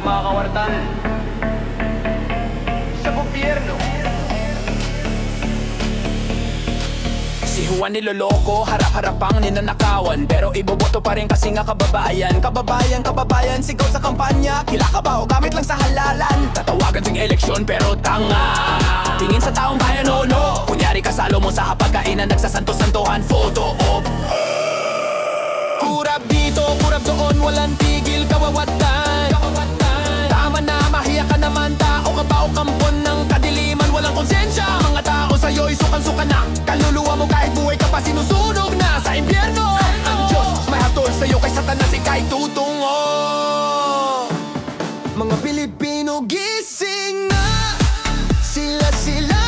mga kawartan sa gobyerno. Si Juan niloloko, harap-harapang ninanakawan, pero iboboto pa rin kasi nga kababayan. Kababayan, kababayan, sigaw sa kampanya. Kila ka ba o gamit lang sa halalan? Tatawagan ting eleksyon pero tanga. Tingin sa taong bayan, oh no. Kunyari kasalo mo sa hapagkainan, nagsasanto-santohan, photo op. Kurap dito, kurap doon, walang tigil, kawawatan. Tama na, mahiya ka naman, tao ka ba o kampon ng kadiliman, walang konsensya. Mga tao sa'yo'y sukan-sukan na, kaluluwa mo kahit buhay ka pa sinusunog na sa impyerno. Ang Diyos may hatol sa'yo kay Satanas ika'y tutungo. Mga Pilipino gising na, sila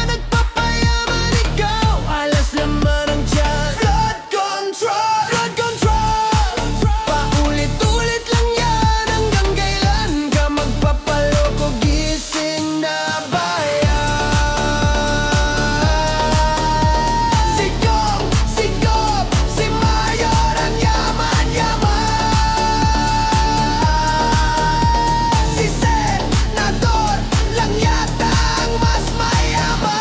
nagpapayaman, ikaw alas laman ang tiyan. Flood control, flood control, paulit-ulit lang yan. Hanggang kailan ka magpapaloko? Gising na bayan. Sigop, sigop, si Mayor ang yaman-yaman. Si Senador lang yata ang mas mayaman.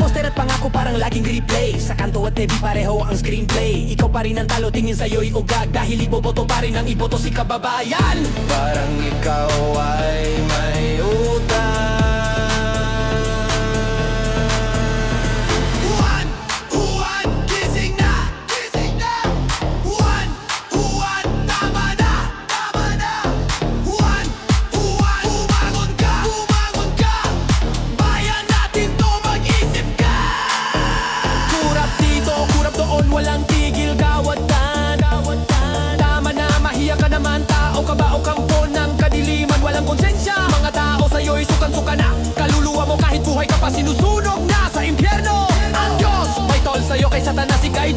Poster at pangako parang laging replay, sa kanto at TV pareho ang screenplay. Ikaw pa rin ang talo, tingin sa'yo'y ugag, dahil iboboto pa rin ang iboto si kababayan. Parang ikaw ay may utang. Juan, gising na, gising na. Juan, tama na, tama na. Juan, bumangon ka, bumangon ka. Bayan natin to, mag-isip ka. Kurap dito, kurap doon, walang tigil, kawatan. Tama na, mahiya ka naman, tao ka ba o kampon ng kadiliman, walang konsensya. Mga tao sa'yo'y sukan-sukan na, kaluluwa mo kahit buhay ka pa sinusunog na sa impyerno. Ang Diyos may tol sa'yo kay Satanas ika'y